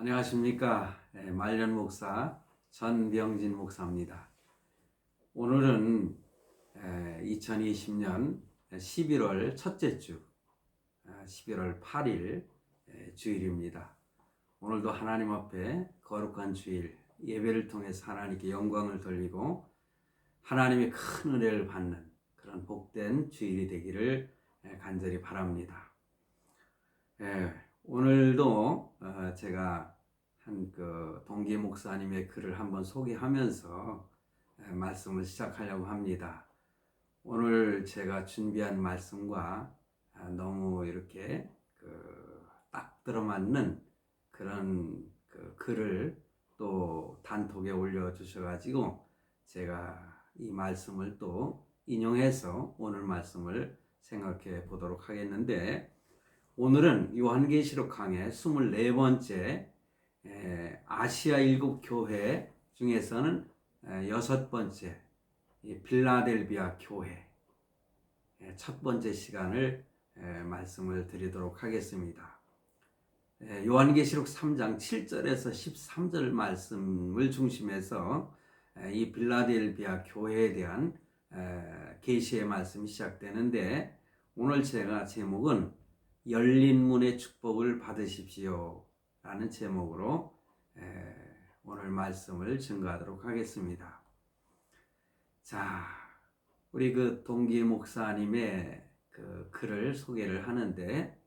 안녕하십니까. 말년 목사 전병진 목사입니다. 오늘은 2020년 11월 첫째 주, 11월 8일 주일입니다. 오늘도 하나님 앞에 거룩한 주일 예배를 통해서 하나님께 영광을 돌리고 하나님의 큰 은혜를 받는 그런 복된 주일이 되기를 간절히 바랍니다. 오늘도 제가 한 동기 목사님의 글을 한번 소개하면서 말씀을 시작하려고 합니다. 오늘 제가 준비한 말씀과 너무 이렇게 딱 들어맞는 그런 글을 또 단톡에 올려주셔가지고 제가 이 말씀을 또 인용해서 오늘 말씀을 생각해 보도록 하겠는데, 오늘은 요한계시록 강의 24번째 아시아 일곱 교회 중에서는 여섯 번째 빌라델비아 교회 첫 번째 시간을 말씀을 드리도록 하겠습니다. 요한계시록 3장 7절에서 13절 말씀을 중심해서 이 빌라델비아 교회에 대한 계시의 말씀이 시작되는데, 오늘 제가 제목은 열린 문의 축복을 받으십시오 라는 제목으로 오늘 말씀을 증거하도록 하겠습니다. 자, 우리 동기 목사님의 글을 소개를 하는데,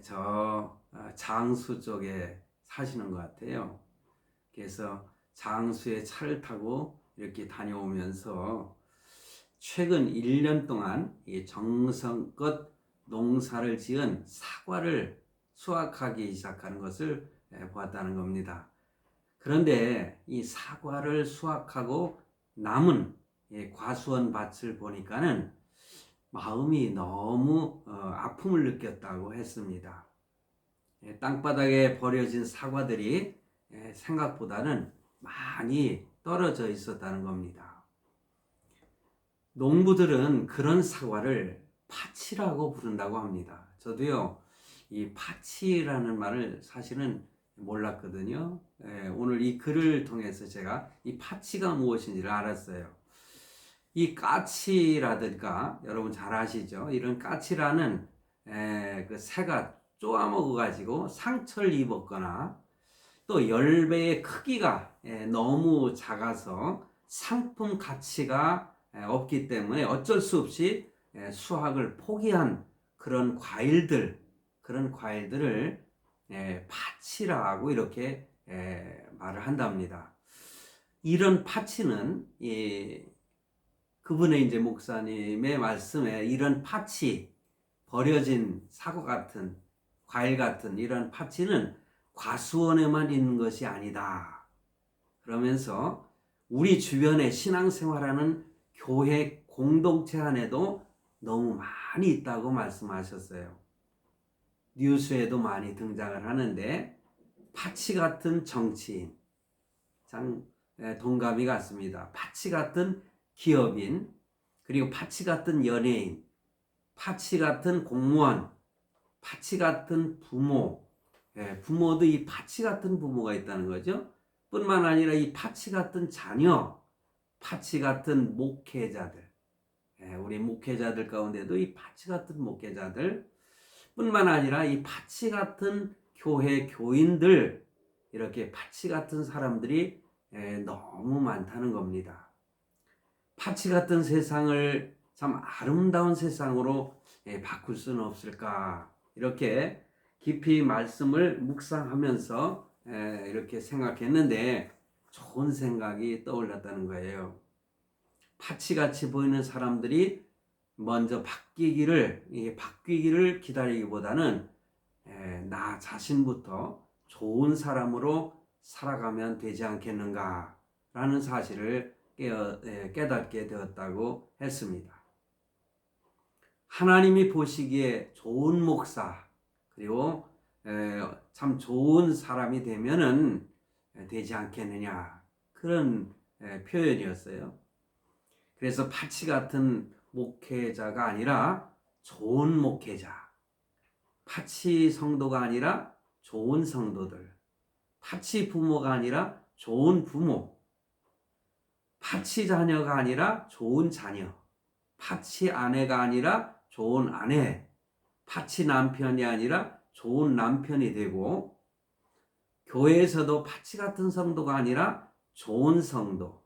저 장수 쪽에 사시는 것 같아요. 그래서 장수에 차를 타고 이렇게 다녀오면서 최근 1년 동안 정성껏 농사를 지은 사과를 수확하기 시작하는 것을 보았다는 겁니다. 그런데 이 사과를 수확하고 남은 과수원 밭을 보니까는 마음이 너무 아픔을 느꼈다고 했습니다. 땅바닥에 버려진 사과들이 생각보다는 많이 떨어져 있었다는 겁니다. 농부들은 그런 사과를 파치라고 부른다고 합니다. 저도요, 이 파치라는 말을 사실은 몰랐거든요. 오늘 이 글을 통해서 제가 이 파치가 무엇인지를 알았어요. 이 까치라든가 여러분 잘 아시죠? 이런 까치라는 새가 쪼아먹어 가지고 상처를 입었거나 또 열매의 크기가 너무 작아서 상품 가치가 없기 때문에 어쩔 수 없이 수확을 포기한 그런 과일들을 파치라고 이렇게 말을 한답니다. 이런 파치는 그분의 이제 목사님의 말씀에 이런 파치, 버려진 사과 같은 과일 같은 이런 파치는 과수원에만 있는 것이 아니다. 그러면서 우리 주변에 신앙생활하는 교회 공동체 안에도 너무 많이 있다고 말씀하셨어요. 뉴스에도 많이 등장을 하는데, 파치 같은 정치인, 참 동감이 같습니다. 파치 같은 기업인, 그리고 파치 같은 연예인, 파치 같은 공무원, 파치 같은 부모, 부모도 이 파치 같은 부모가 있다는 거죠. 뿐만 아니라 이 파치 같은 자녀, 파치 같은 목회자들, 우리 목회자들 가운데도 이 파치 같은 목회자들 뿐만 아니라 이 파치 같은 교회 교인들, 이렇게 파치 같은 사람들이 너무 많다는 겁니다. 파치 같은 세상을 참 아름다운 세상으로 바꿀 수는 없을까, 이렇게 깊이 말씀을 묵상하면서 이렇게 생각했는데 좋은 생각이 떠올랐다는 거예요. 파치같이 보이는 사람들이 먼저 바뀌기를 기다리기보다는 나 자신부터 좋은 사람으로 살아가면 되지 않겠는가 라는 사실을 깨닫게 되었다고 했습니다. 하나님이 보시기에 좋은 목사, 그리고 참 좋은 사람이 되면은 되지 않겠느냐, 그런 표현이었어요. 그래서 파치 같은 목회자가 아니라 좋은 목회자, 파치 성도가 아니라 좋은 성도들, 파치 부모가 아니라 좋은 부모, 파치 자녀가 아니라 좋은 자녀, 파치 아내가 아니라 좋은 아내, 파치 남편이 아니라 좋은 남편이 되고, 교회에서도 파치 같은 성도가 아니라 좋은 성도,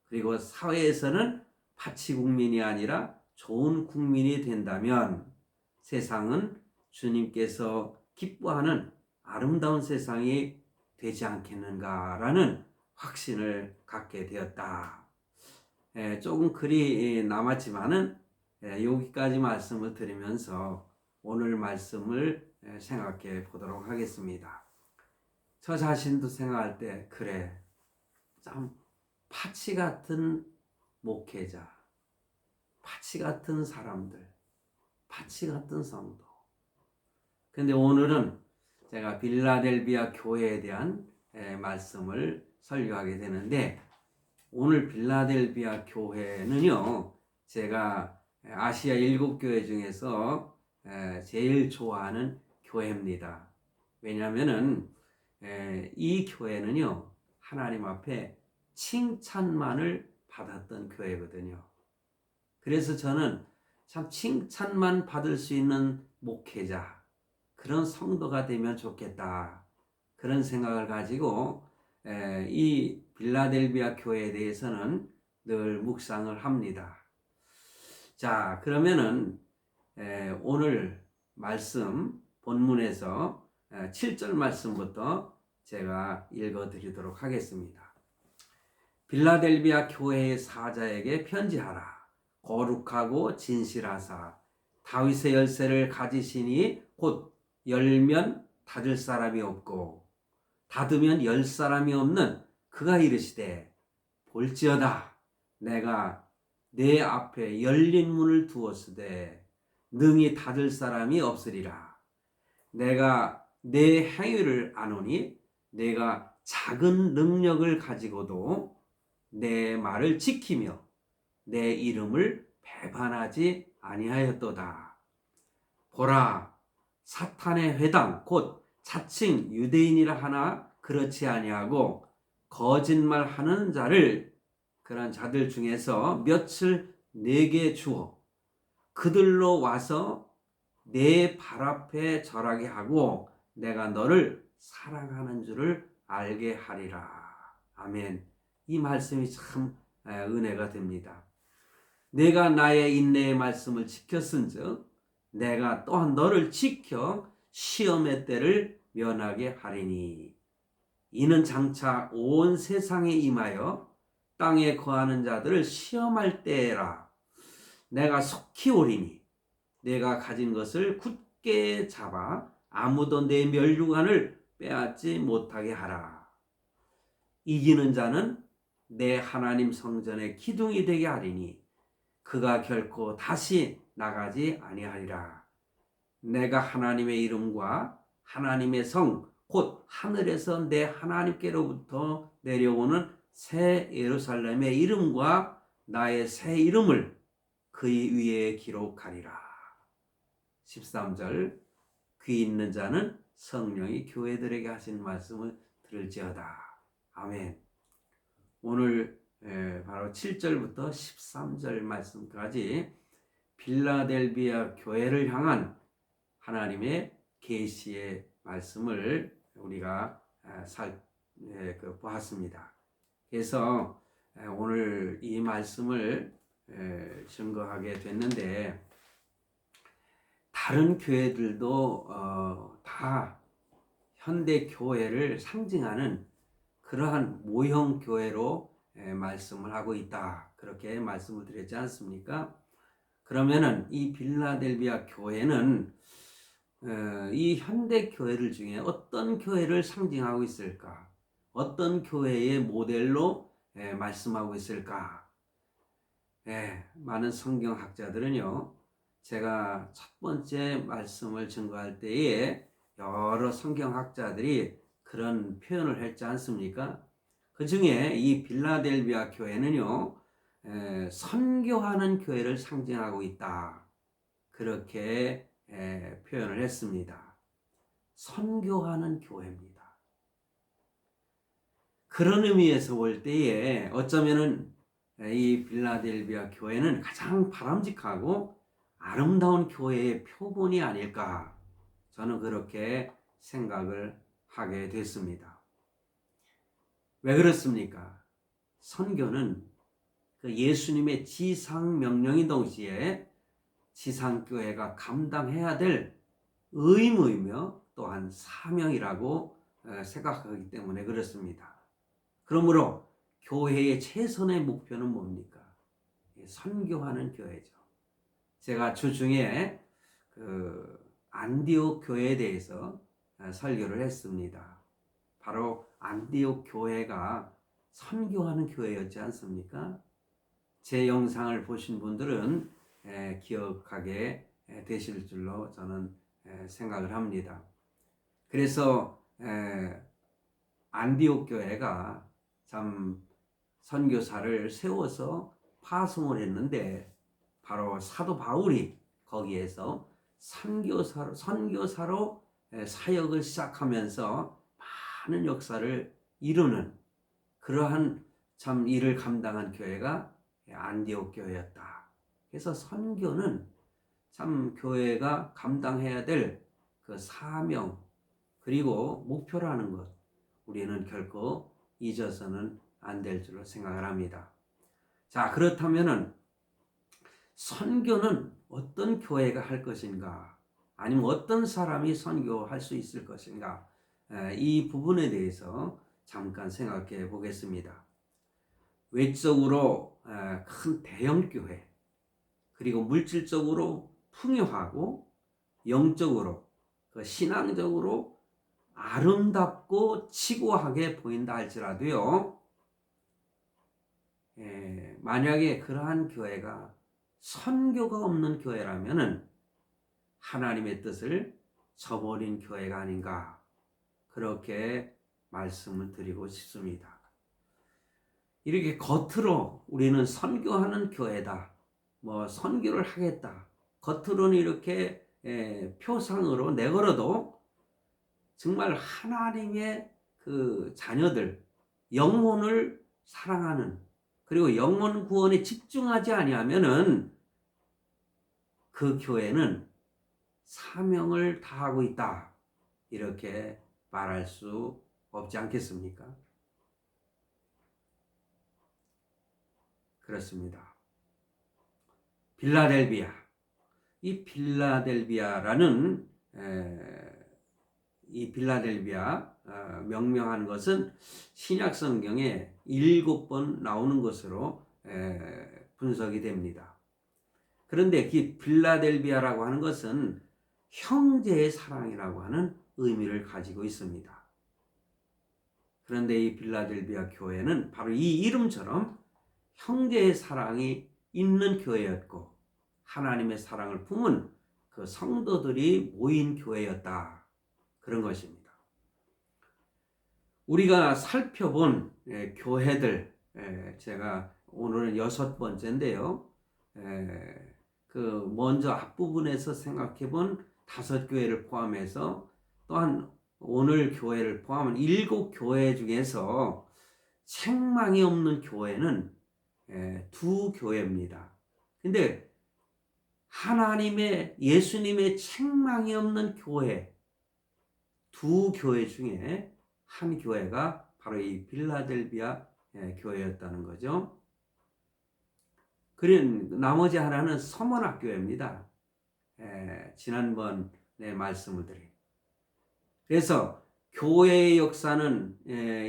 그리고 사회에서는 파치 국민이 아니라 좋은 국민이 된다면 세상은 주님께서 기뻐하는 아름다운 세상이 되지 않겠는가라는 확신을 갖게 되었다. 조금 글이 남았지만은 여기까지 말씀을 드리면서 오늘 말씀을 생각해 보도록 하겠습니다. 저 자신도 생각할 때 그래, 참 파치 같은 목회자, 파치 같은 사람들, 파치 같은 성도. 근데 오늘은 제가 빌라델비아 교회에 대한 말씀을 설교하게 되는데, 오늘 빌라델비아 교회는요, 제가 아시아 7교회 중에서 제일 좋아하는 교회입니다. 왜냐하면은 이 교회는요, 하나님 앞에 칭찬만을 받았던 교회거든요. 그래서 저는 참 칭찬만 받을 수 있는 목회자, 그런 성도가 되면 좋겠다, 그런 생각을 가지고 이 빌라델비아 교회에 대해서는 늘 묵상을 합니다. 자, 그러면은 오늘 말씀 본문에서 7절 말씀부터 제가 읽어드리도록 하겠습니다. 빌라델비아 교회의 사자에게 편지하라. 거룩하고 진실하사 다윗의 열쇠를 가지시니 곧 열면 닫을 사람이 없고 닫으면 열 사람이 없는 그가 이르시되, 볼지어다 내가 내 앞에 열린 문을 두었으되 능히 닫을 사람이 없으리라. 내가 내 행위를 아노니 내가 작은 능력을 가지고도 내 말을 지키며 내 이름을 배반하지 아니하였도다. 보라, 사탄의 회당 곧 자칭 유대인이라 하나 그렇지 아니하고 거짓말하는 자를, 그런 자들 중에서 몇을 내게 주어 그들로 와서 내 발 앞에 절하게 하고 내가 너를 사랑하는 줄을 알게 하리라. 아멘. 이 말씀이 참 은혜가 됩니다. 내가 나의 인내의 말씀을 지켰은즉 내가 또한 너를 지켜 시험의 때를 면하게 하리니, 이는 장차 온 세상에 임하여 땅에 거하는 자들을 시험할 때라. 내가 속히 오리니 내가 가진 것을 굳게 잡아 아무도 내 멸류관을 빼앗지 못하게 하라. 이기는 자는 내 하나님 성전의 기둥이 되게 하리니 그가 결코 다시 나가지 아니하리라. 내가 하나님의 이름과 하나님의 성 곧 하늘에서 내 하나님께로부터 내려오는 새 예루살렘의 이름과 나의 새 이름을 그의 위에 기록하리라. 13절, 귀 있는 자는 성령이 교회들에게 하신 말씀을 들을지어다. 아멘. 오늘 바로 7절부터 13절 말씀까지 빌라델비아 교회를 향한 하나님의 계시의 말씀을 우리가 보았습니다. 그래서 오늘 이 말씀을 증거하게 됐는데, 다른 교회들도 다 현대 교회를 상징하는 그러한 모형 교회로 말씀을 하고 있다, 그렇게 말씀을 드렸지 않습니까? 그러면은 이 빌라델비아 교회는 이 현대 교회들 중에 어떤 교회를 상징하고 있을까? 어떤 교회의 모델로 말씀하고 있을까? 많은 성경학자들은요, 제가 첫 번째 말씀을 증거할 때에 여러 성경학자들이 그런 표현을 했지 않습니까? 그 중에 이 빌라델비아 교회는요, 선교하는 교회를 상징하고 있다, 그렇게 표현을 했습니다. 선교하는 교회입니다. 그런 의미에서 볼 때에 어쩌면은 이 빌라델비아 교회는 가장 바람직하고 아름다운 교회의 표본이 아닐까, 저는 그렇게 생각을 하게 됐습니다. 왜 그렇습니까? 선교는 그 예수님의 지상 명령인 동시에 지상교회가 감당해야 될 의무이며 또한 사명이라고 생각하기 때문에 그렇습니다. 그러므로 교회의 최선의 목표는 뭡니까? 선교하는 교회죠. 제가 주중에 그 안디옥 교회에 대해서 설교를 했습니다. 바로 안디옥 교회가 선교하는 교회였지 않습니까? 제 영상을 보신 분들은 기억하게 되실 줄로 저는 생각을 합니다. 그래서 안디옥 교회가 참 선교사를 세워서 파송을 했는데 바로 사도 바울이 거기에서 선교사로 사역을 시작하면서 많은 역사를 이루는 그러한 참 일을 감당한 교회가 안디옥 교회였다. 그래서 선교는 참 교회가 감당해야 될 그 사명 그리고 목표라는 것, 우리는 결코 잊어서는 안 될 줄로 생각을 합니다. 자, 그렇다면은 선교는 어떤 교회가 할 것인가, 아니면 어떤 사람이 선교할 수 있을 것인가, 이 부분에 대해서 잠깐 생각해 보겠습니다. 외적으로 큰 대형 교회, 그리고 물질적으로 풍요하고 영적으로 신앙적으로 아름답고 지고하게 보인다 할지라도요, 만약에 그러한 교회가 선교가 없는 교회라면은 하나님의 뜻을 저버린 교회가 아닌가, 그렇게 말씀을 드리고 싶습니다. 이렇게 겉으로 우리는 선교하는 교회다, 뭐 선교를 하겠다, 겉으로는 이렇게 표상으로 내걸어도 정말 하나님의 그 자녀들, 영혼을 사랑하는, 그리고 영혼 구원에 집중하지 아니하면은 그 교회는 사명을 다하고 있다, 이렇게 말할 수 없지 않겠습니까? 그렇습니다. 빌라델비아, 이 빌라델비아라는 이 빌라델비아 명명한 것은 신약 성경에 7번 나오는 것으로 분석이 됩니다. 그런데 이 빌라델비아라고 하는 것은 형제의 사랑이라고 하는 의미를 가지고 있습니다. 그런데 이 빌라델비아 교회는 바로 이 이름처럼 형제의 사랑이 있는 교회였고 하나님의 사랑을 품은 그 성도들이 모인 교회였다, 그런 것입니다. 우리가 살펴본 교회들, 제가 오늘은 6번째인데요. 그 먼저 앞부분에서 생각해본 5교회를 포함해서 또한 오늘 교회를 포함한 7교회 중에서 책망이 없는 교회는 2교회입니다. 근데 하나님의, 예수님의 책망이 없는 교회, 2교회 중에 한 교회가 바로 이 빌라델비아 교회였다는 거죠. 그린 나머지 하나는 서머나 교회입니다. 지난번에 말씀을 드린. 그래서 교회의 역사는,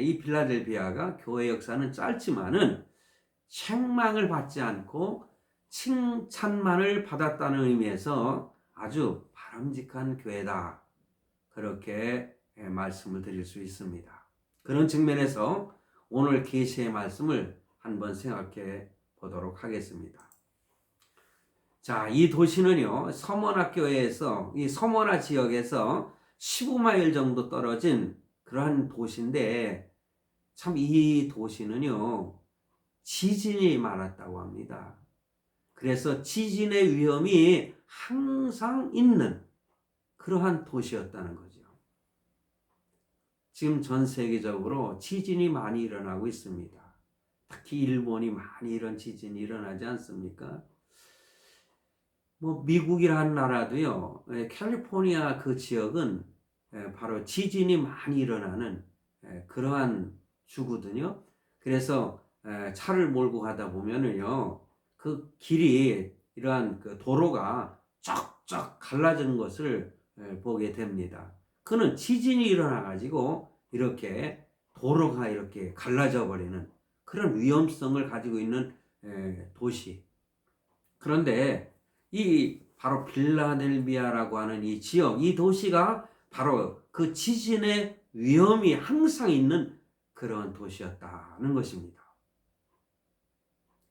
이 빌라델비아가 교회의 역사는 짧지만은 책망을 받지 않고 칭찬만을 받았다는 의미에서 아주 바람직한 교회다, 그렇게 말씀을 드릴 수 있습니다. 그런 측면에서 오늘 계시의 말씀을 한번 생각해 보도록 하겠습니다. 자, 이 도시는요, 서머나 교회에서, 이 서머나 지역에서 15마일 정도 떨어진 그러한 도시인데, 참 이 도시는요, 지진이 많았다고 합니다. 그래서 지진의 위험이 항상 있는 그러한 도시였다는 거죠. 지금 전 세계적으로 지진이 많이 일어나고 있습니다. 특히 일본이 많이 이런 지진이 일어나지 않습니까? 뭐 미국이라는 나라도요, 캘리포니아 그 지역은 바로 지진이 많이 일어나는 그러한 주거든요. 그래서 차를 몰고 가다 보면은요, 그 길이 이러한 그 도로가 쫙쫙 갈라지는 것을 보게 됩니다. 그는 지진이 일어나 가지고 이렇게 도로가 이렇게 갈라져 버리는 그런 위험성을 가지고 있는 도시. 그런데 이 바로 빌라델비아라고 하는 이 지역, 이 도시가 바로 그 지진의 위험이 항상 있는 그런 도시였다는 것입니다.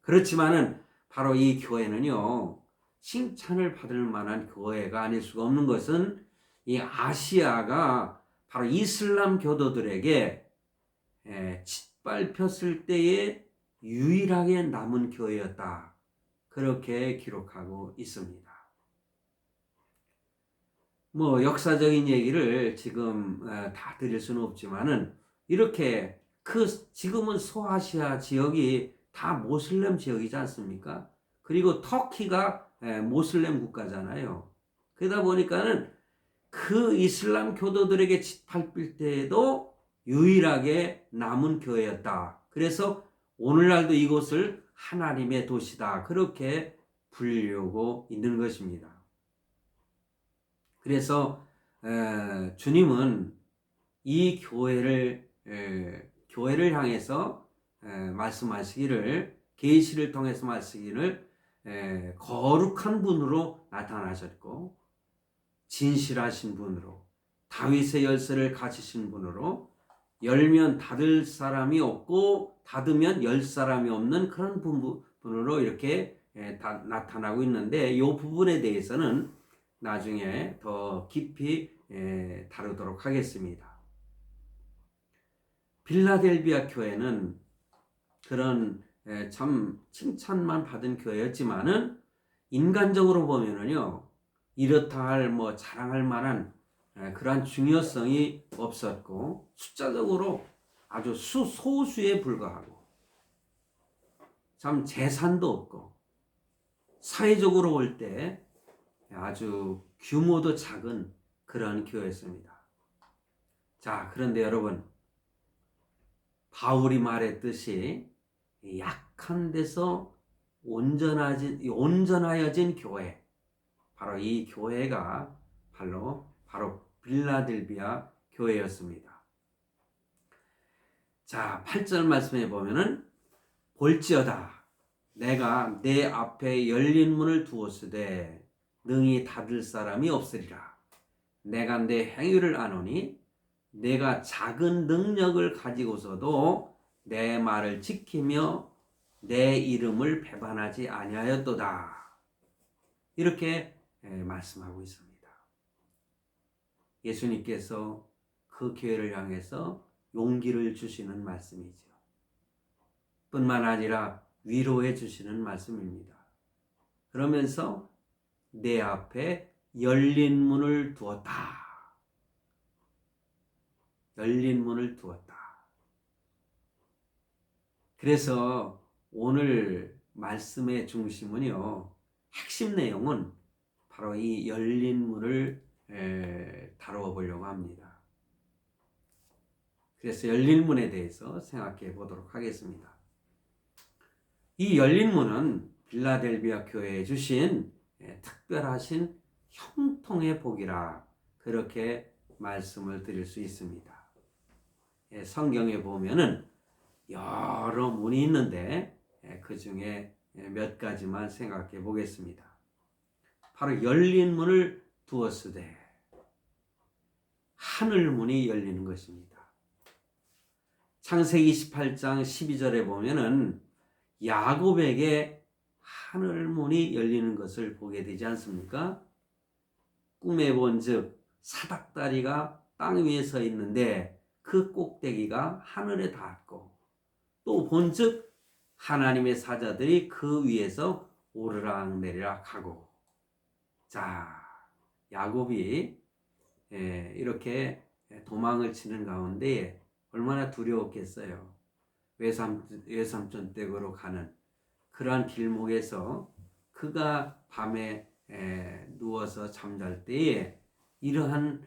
그렇지만은 바로 이 교회는요, 칭찬을 받을 만한 교회가 아닐 수가 없는 것은 이 아시아가 바로 이슬람 교도들에게 짓밟혔을 때에 유일하게 남은 교회였다. 그렇게 기록하고 있습니다. 뭐 역사적인 얘기를 지금 다 드릴 수는 없지만은 이렇게 지금은 소아시아 지역이 다 모슬렘 지역이지 않습니까? 그리고 터키가 모슬렘 국가잖아요. 그러다 보니까는 그 이슬람 교도들에게 짓밟힐 때에도 유일하게 남은 교회였다. 그래서 오늘날도 이곳을 하나님의 도시다. 그렇게 불리우고 있는 것입니다. 그래서 주님은 이 교회를 향해서 말씀하시기를, 계시를 통해서 말씀하시기를 거룩한 분으로 나타나셨고 진실하신 분으로, 다윗의 열쇠를 가지신 분으로, 열면 닫을 사람이 없고 닫으면 열 사람이 없는 그런 분으로 이렇게 나타나고 있는데, 이 부분에 대해서는 나중에 더 깊이 다루도록 하겠습니다. 빌라델비아 교회는 그런 참 칭찬만 받은 교회였지만은 인간적으로 보면은요, 이렇다 할 뭐 자랑할 만한 그러한 중요성이 없었고, 숫자적으로 아주 소수에 불과하고, 참 재산도 없고, 사회적으로 볼 때 아주 규모도 작은 그런 교회였습니다. 자, 그런데 여러분, 바울이 말했듯이 약한 데서 온전하여진 교회, 바로 이 교회가 바로 빌라델비아 교회였습니다. 자, 8절 말씀에 보면은 볼지어다 내가 내 앞에 열린 문을 두었으되 능히 닫을 사람이 없으리라. 내가 내 행위를 아노니 내가 작은 능력을 가지고서도 내 말을 지키며 내 이름을 배반하지 아니하였도다. 이렇게 말씀하고 있습니다. 예수님께서 그 교회를 향해서 용기를 주시는 말씀이죠. 뿐만 아니라 위로해 주시는 말씀입니다. 그러면서 내 앞에 열린 문을 두었다. 열린 문을 두었다. 그래서 오늘 말씀의 중심은요, 핵심 내용은 바로 이 열린 문을 다루어 보려고 합니다. 그래서 열린 문에 대해서 생각해 보도록 하겠습니다. 이 열린 문은 빌라델비아 교회에 주신 특별하신 형통의 복이라 그렇게 말씀을 드릴 수 있습니다. 성경에 보면은 여러 문이 있는데 그 중에 몇 가지만 생각해 보겠습니다. 바로 열린 문을 두었으되 하늘 문이 열리는 것입니다. 창세기 28장 12절에 보면은 야곱에게 하늘 문이 열리는 것을 보게 되지 않습니까? 꿈에 본즉 사닥다리가 땅 위에 서 있는데 그 꼭대기가 하늘에 닿았고, 또 본즉 하나님의 사자들이 그 위에서 오르락 내리락 하고. 자, 야곱이 이렇게 도망을 치는 가운데 얼마나 두려웠겠어요. 외삼촌 댁으로 가는 그러한 길목에서 그가 밤에 누워서 잠잘 때에 이러한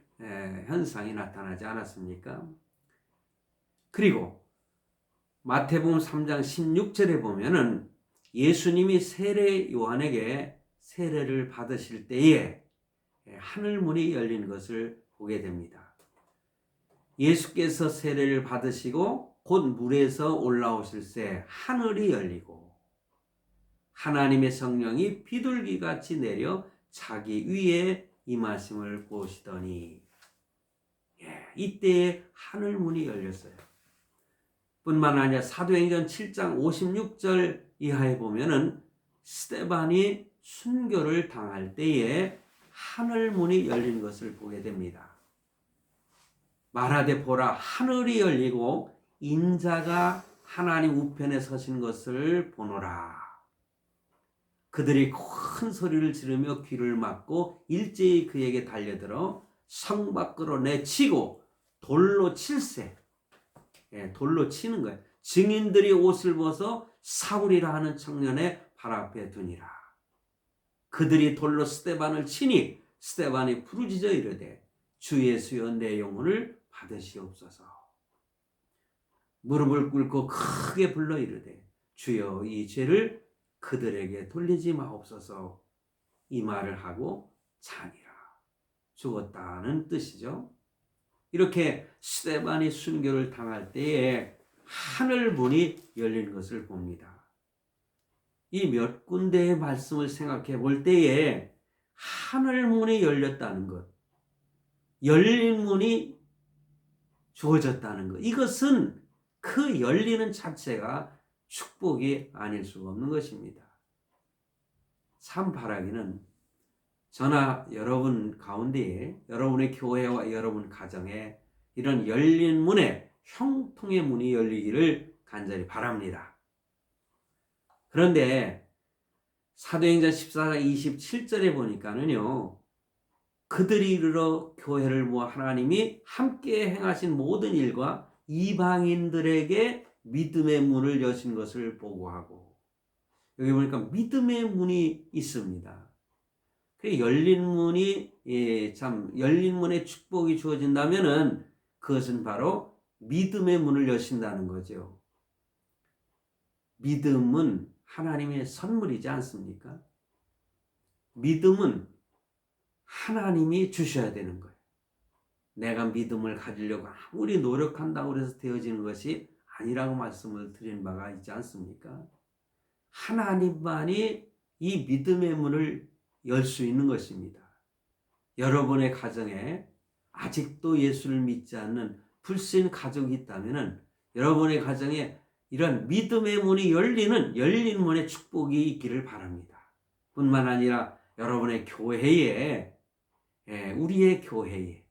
현상이 나타나지 않았습니까? 그리고 마태복음 3장 16절에 보면은 예수님이 세례 요한에게 세례를 받으실 때에 하늘 문이 열린 것을 보게 됩니다. 예수께서 세례를 받으시고 곧 물에서 올라오실새 하늘이 열리고 하나님의 성령이 비둘기같이 내려 자기 위에 임하심을 보시더니 이때에 하늘 문이 열렸어요. 뿐만 아니라 사도행전 7장 56절 이하에 보면은 스데반이 순교를 당할 때에 하늘 문이 열린 것을 보게 됩니다. 말하되 보라 하늘이 열리고 인자가 하나님 우편에 서신 것을 보노라. 그들이 큰 소리를 지르며 귀를 막고 일제히 그에게 달려들어 성 밖으로 내치고 돌로 칠세. 돌로 치는 거예요. 증인들이 옷을 벗어 사울이라 하는 청년의 발 앞에 두니라. 그들이 돌로 스데반을 치니 스데반이 부르짖어 이르되 주 예수여 내 영혼을 받으시옵소서. 무릎을 꿇고 크게 불러 이르되 주여 이 죄를 그들에게 돌리지 마옵소서. 이 말을 하고 자니라. 죽었다는 뜻이죠. 이렇게 스데반이 순교를 당할 때에 하늘 문이 열린 것을 봅니다. 이 몇 군데의 말씀을 생각해 볼 때에 하늘 문이 열렸다는 것, 열린 문이 주어졌다는 것, 이것은 그 열리는 자체가 축복이 아닐 수가 없는 것입니다. 참 바라기는 저나 여러분 가운데에 여러분의 교회와 여러분 가정에 이런 열린 문에 형통의 문이 열리기를 간절히 바랍니다. 그런데 사도행전 14장 27절에 보니까는요, 그들이 이르러 교회를 모아 하나님이 함께 행하신 모든 일과 이방인들에게 믿음의 문을 여신 것을 보고하고, 여기 보니까 믿음의 문이 있습니다. 열린 문이 열린 문에 축복이 주어진다면은 그것은 바로 믿음의 문을 여신다는 거죠. 믿음은 하나님의 선물이지 않습니까? 믿음은 하나님이 주셔야 되는 거예요. 내가 믿음을 가지려고 아무리 노력한다고 해서 되어지는 것이 아니라고 말씀을 드린 바가 있지 않습니까? 하나님만이 이 믿음의 문을 열 수 있는 것입니다. 여러분의 가정에 아직도 예수를 믿지 않는 불신 가족이 있다면 여러분의 가정에 이런 믿음의 문이 열린 문의 축복이 있기를 바랍니다. 뿐만 아니라 여러분의 교회에, 우리의 교회에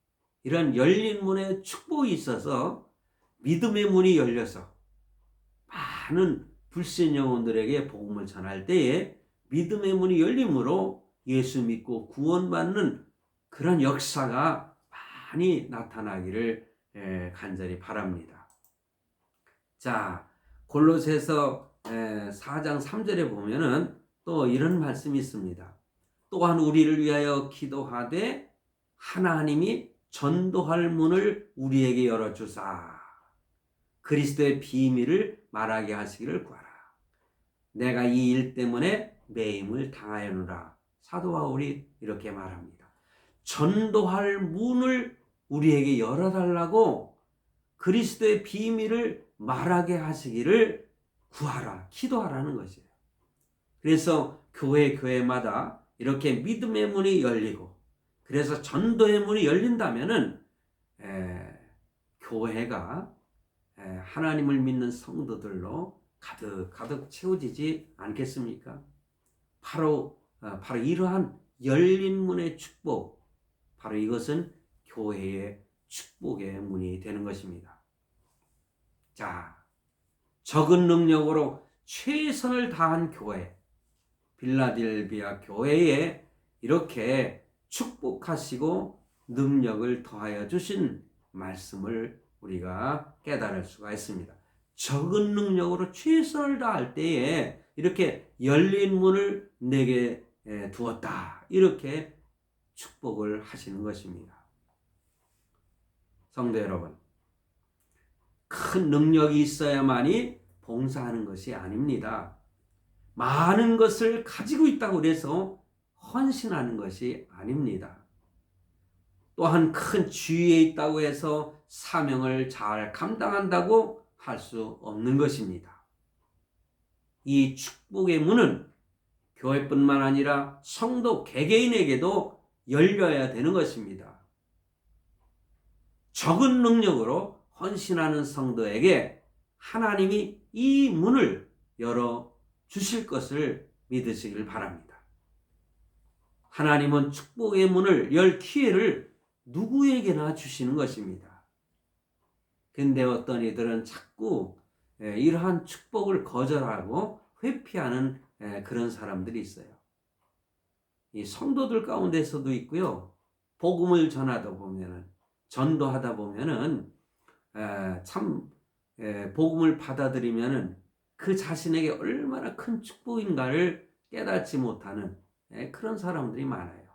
이런 열린 문의 축복이 있어서 믿음의 문이 열려서 많은 불신 영혼들에게 복음을 전할 때에 믿음의 문이 열림으로 예수 믿고 구원받는 그런 역사가 많이 나타나기를 간절히 바랍니다. 자, 골로새서 4장 3절에 보면은 또 이런 말씀이 있습니다. 또한 우리를 위하여 기도하되 하나님이 전도할 문을 우리에게 열어주사 그리스도의 비밀을 말하게 하시기를 구하라. 내가 이 일 때문에 매임을 당하였노라. 사도 바울이 이렇게 말합니다. 전도할 문을 우리에게 열어달라고 그리스도의 비밀을 말하게 하시기를 구하라, 기도하라는 것이에요. 그래서 교회마다 이렇게 믿음의 문이 열리고 그래서 전도의 문이 열린다면은 교회가 하나님을 믿는 성도들로 가득 채워지지 않겠습니까? 바로 이러한 열린 문의 축복, 바로 이것은 교회의 축복의 문이 되는 것입니다. 자, 적은 능력으로 최선을 다한 교회, 빌라델비아 교회에 이렇게 축복하시고 능력을 더하여 주신 말씀을 우리가 깨달을 수가 있습니다. 적은 능력으로 최선을 다할 때에 이렇게 열린 문을 내게 두었다. 이렇게 축복을 하시는 것입니다. 성도 여러분, 큰 능력이 있어야만이 봉사하는 것이 아닙니다. 많은 것을 가지고 있다고 해서 헌신하는 것이 아닙니다. 또한 큰 지위에 있다고 해서 사명을 잘 감당한다고 할 수 없는 것입니다. 이 축복의 문은 교회뿐만 아니라 성도 개개인에게도 열려야 되는 것입니다. 적은 능력으로 헌신하는 성도에게 하나님이 이 문을 열어 주실 것을 믿으시길 바랍니다. 하나님은 축복의 문을 열 기회를 누구에게나 주시는 것입니다. 근데 어떤 이들은 자꾸 이러한 축복을 거절하고 회피하는 그런 사람들이 있어요. 이 성도들 가운데서도 있고요. 복음을 전하다 보면은, 전도하다 보면은 참 복음을 받아들이면은 그 자신에게 얼마나 큰 축복인가를 깨닫지 못하는 그런 사람들이 많아요.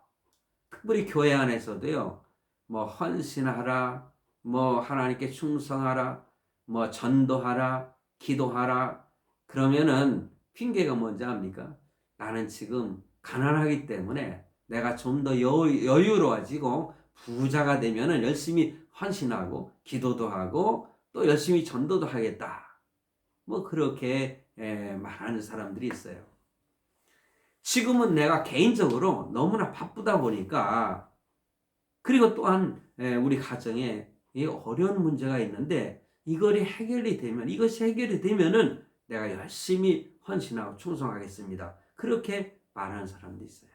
특별히 교회 안에서도요. 뭐 헌신하라, 뭐 하나님께 충성하라, 뭐 전도하라, 기도하라. 그러면은 핑계가 뭔지 압니까? 나는 지금 가난하기 때문에 내가 좀 더 여유로워지고 부자가 되면은 열심히 헌신하고 기도도 하고 또 열심히 전도도 하겠다. 뭐 그렇게 말하는 사람들이 있어요. 지금은 내가 개인적으로 너무나 바쁘다 보니까, 그리고 또한 우리 가정에 어려운 문제가 있는데 이것이 해결이 되면은 내가 열심히 헌신하고 충성하겠습니다. 그렇게 말하는 사람도 있어요.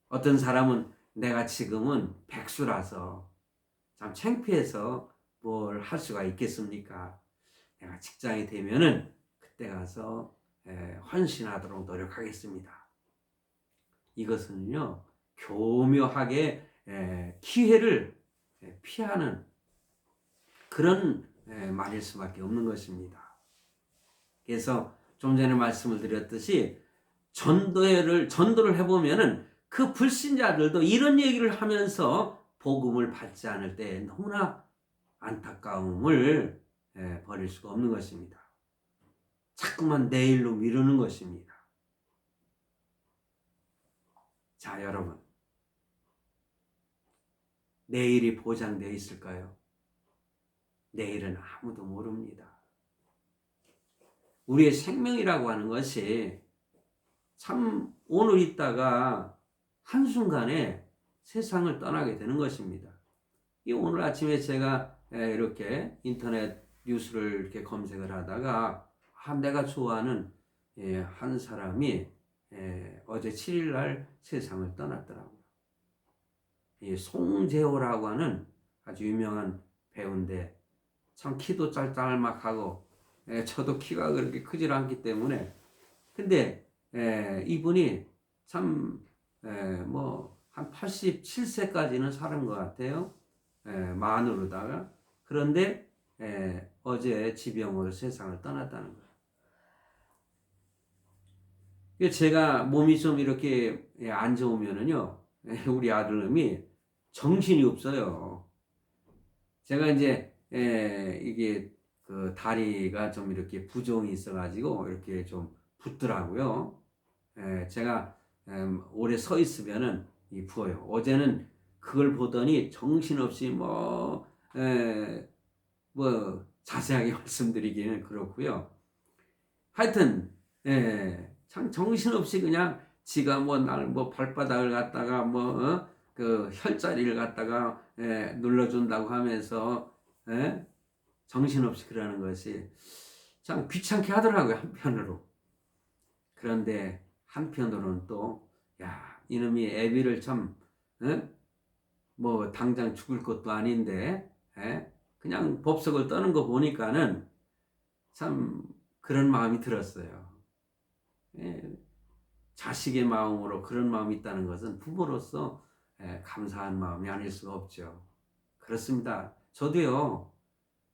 어떤 사람은 내가 지금은 백수라서 참 창피해서 뭘 할 수가 있겠습니까? 내가 직장이 되면은 그때 가서 헌신하도록 노력하겠습니다. 이것은요, 교묘하게 기회를 피하는 그런 말일 수밖에 없는 것입니다. 그래서 좀 전에 말씀을 드렸듯이 전도를 해보면은 그 불신자들도 이런 얘기를 하면서 복음을 받지 않을 때 너무나 안타까움을 버릴 수가 없는 것입니다. 자꾸만 내일로 미루는 것입니다. 자, 여러분, 내일이 보장되어 있을까요? 내일은 아무도 모릅니다. 우리의 생명이라고 하는 것이 참 오늘 있다가 한순간에 세상을 떠나게 되는 것입니다. 오늘 아침에 제가 이렇게 인터넷 뉴스를 이렇게 검색을 하다가 내가 좋아하는 한 사람이 어제 7일 날 세상을 떠났더라고요. 송재호라고 하는 아주 유명한 배우인데 참 키도 짤짤막하고 저도 키가 그렇게 크질 않기 때문에, 근데 이분이 참 뭐 한 87세까지는 사는 것 같아요. 만으로다가. 그런데 어제 지병으로 세상을 떠났다는 거예요. 제가 몸이 좀 이렇게 안 좋으면은요, 우리 아들놈이 정신이 없어요. 제가 이제 이게 그 다리가 좀 이렇게 부종이 있어가지고 이렇게 좀 붓더라고요. 제가 오래 서 있으면은 부어요. 어제는 그걸 보더니 정신없이 뭐 자세하게 말씀드리기는 그렇고요. 하여튼 참 정신없이 그냥 지가 날 발바닥을 갖다가 그 혈자리를 갖다가 눌러준다고 하면서 정신없이 그러는 것이 참 귀찮게 하더라고요, 한편으로. 그런데 한편으로는 또 이놈이 애비를 참 당장 죽을 것도 아닌데 그냥 법석을 떠는 거 보니까는 참 그런 마음이 들었어요. 자식의 마음으로 그런 마음이 있다는 것은 부모로서 감사한 마음이 아닐 수가 없죠. 그렇습니다. 저도요,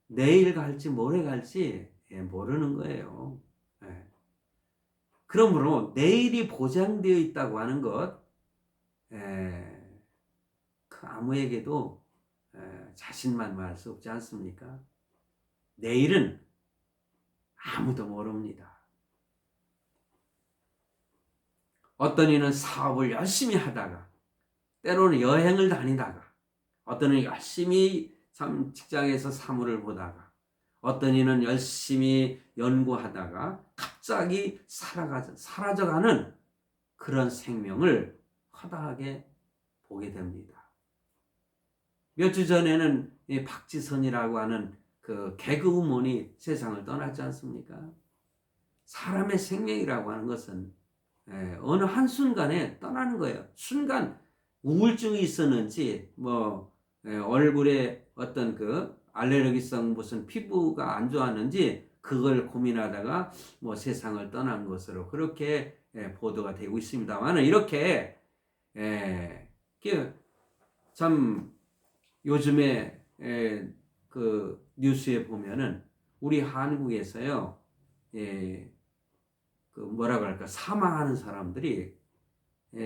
내일 갈지 모레 갈지 모르는 거예요. 예. 그러므로 내일이 보장되어 있다고 하는 것, 그 아무에게도 자신만만할 수 없지 않습니까? 내일은 아무도 모릅니다. 어떤 이는 사업을 열심히 하다가, 때로는 여행을 다니다가, 어떤 이는 열심히 직장에서 사무를 보다가, 어떤 이는 열심히 연구하다가 갑자기 사라져가는 그런 생명을 허다하게 보게 됩니다. 몇 주 전에는 이 박지선이라고 하는 그 개그우먼이 세상을 떠났지 않습니까? 사람의 생명이라고 하는 것은 어느 한순간에 떠나는 거예요. 순간 우울증이 있었는지 얼굴에 어떤 그 알레르기성 무슨 피부가 안 좋았는지 그걸 고민하다가 세상을 떠난 것으로 그렇게 보도가 되고 있습니다만 이렇게 참 요즘에 그 뉴스에 보면은 우리 한국에서요 그 뭐라고 할까 사망하는 사람들이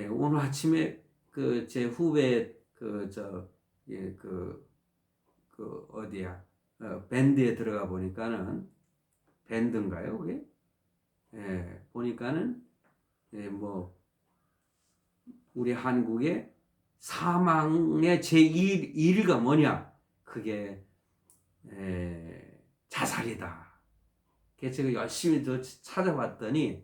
오늘 아침에 그 제 후배 그 어디야 밴드에 들어가 보니까는 밴드인가요 그게 보니까는 우리 한국의 사망의 제1위가 뭐냐 그게 자살이다. 그래서 제가 열심히 더 찾아봤더니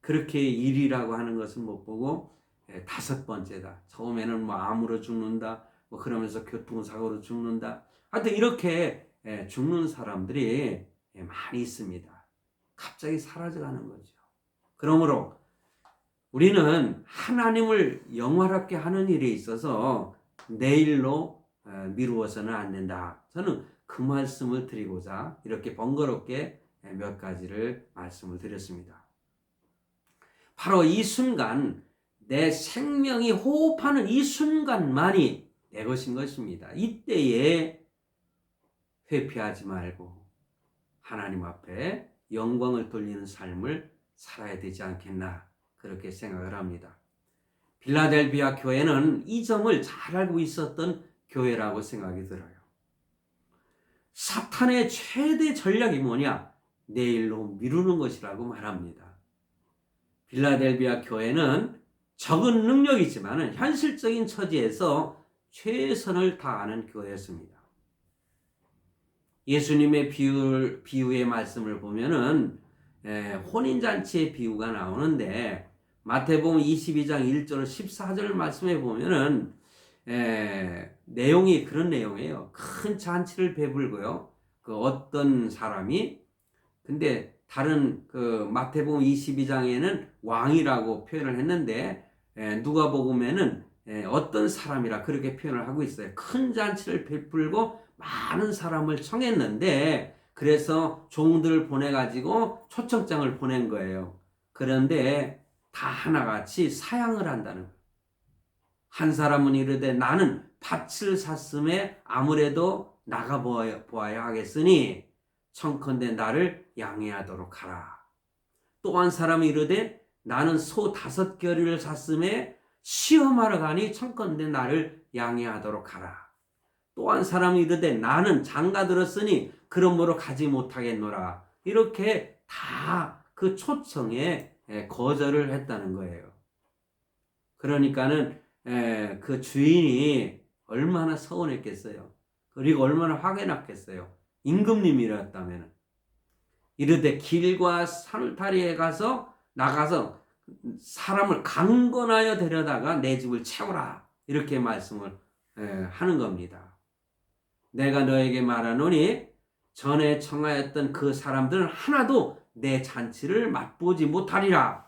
그렇게 1위라고 하는 것은 못 보고 5번째다. 처음에는 암으로 죽는다. 그러면서 교통사고로 죽는다. 하여튼 이렇게 죽는 사람들이 많이 있습니다. 갑자기 사라져가는 거죠. 그러므로 우리는 하나님을 영화롭게 하는 일에 있어서 내일로 미루어서는 안 된다. 저는 그 말씀을 드리고자 이렇게 번거롭게 몇 가지를 말씀을 드렸습니다. 바로 이 순간 내 생명이 호흡하는 이 순간만이 내 것인 것입니다. 이때에 회피하지 말고 하나님 앞에 영광을 돌리는 삶을 살아야 되지 않겠나 그렇게 생각을 합니다. 빌라델비아 교회는 이 점을 잘 알고 있었던 교회라고 생각이 들어요. 사탄의 최대 전략이 뭐냐? 내일로 미루는 것이라고 말합니다. 빌라델비아 교회는 적은 능력이지만 현실적인 처지에서 최선을 다하는 교회였습니다. 예수님의 비유의 말씀을 보면은 혼인잔치의 비유가 나오는데 마태복음 22장 1절 14절 말씀에 보면은 내용이 그런 내용이에요. 큰 잔치를 베풀고요. 그 어떤 사람이 근데 다른 그 마태복음 22장에는 왕이라고 표현을 했는데 누가복음에는 어떤 사람이라 그렇게 표현을 하고 있어요. 큰 잔치를 베풀고 많은 사람을 청했는데 그래서 종들을 보내가지고 초청장을 보낸 거예요. 그런데 다 하나같이 사양을 한다는 거예요. 한 사람은 이르되 나는 밭을 샀음에 아무래도 나가보아야 하겠으니 청컨대 나를 양해하도록 하라. 또 한 사람이 이르되 나는 소 5겨리를 샀음에 시험하러 가니 청컨대 나를 양해하도록 하라. 또 한 사람이 이르되 나는 장가 들었으니 그러므로 가지 못하겠노라. 이렇게 다 그 초청에 거절을 했다는 거예요. 그러니까는 그 주인이 얼마나 서운했겠어요. 그리고 얼마나 화가 났겠어요. 임금님이었다면 이르되 길과 산울타리에 나가서 사람을 강권하여 데려다가 내 집을 채우라. 이렇게 말씀을 하는 겁니다. 내가 너에게 말하노니 전에 청하였던 그 사람들은 하나도 내 잔치를 맛보지 못하리라.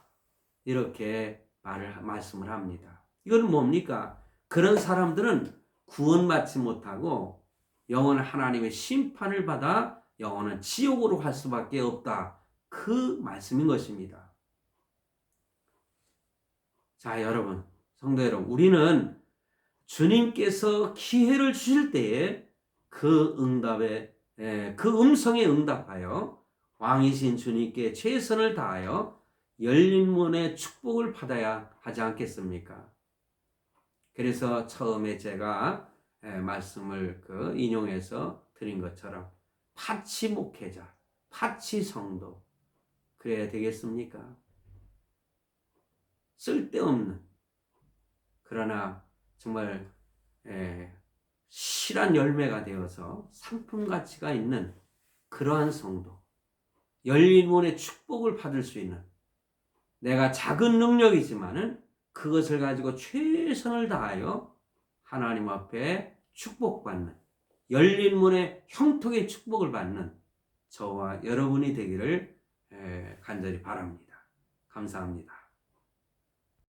이렇게 말씀을 합니다. 이건 뭡니까? 그런 사람들은 구원받지 못하고 영원한 하나님의 심판을 받아 영원한 지옥으로 갈 수밖에 없다. 그 말씀인 것입니다. 자, 여러분, 성도 여러분, 우리는 주님께서 기회를 주실 때에 그 응답에 그 음성에 응답하여 왕이신 주님께 최선을 다하여 열린 문의 축복을 받아야 하지 않겠습니까? 그래서 처음에 제가 말씀을 인용해서 드린 것처럼 파치 목회자, 파치 성도 그래야 되겠습니까? 쓸데없는 그러나 정말 실한 열매가 되어서 상품 가치가 있는 그러한 성도, 열린 문의 축복을 받을 수 있는 내가 작은 능력이지만은 그것을 가지고 최선을 다하여 하나님 앞에 축복받는 열린 문의 형통의 축복을 받는 저와 여러분이 되기를 간절히 바랍니다. 감사합니다.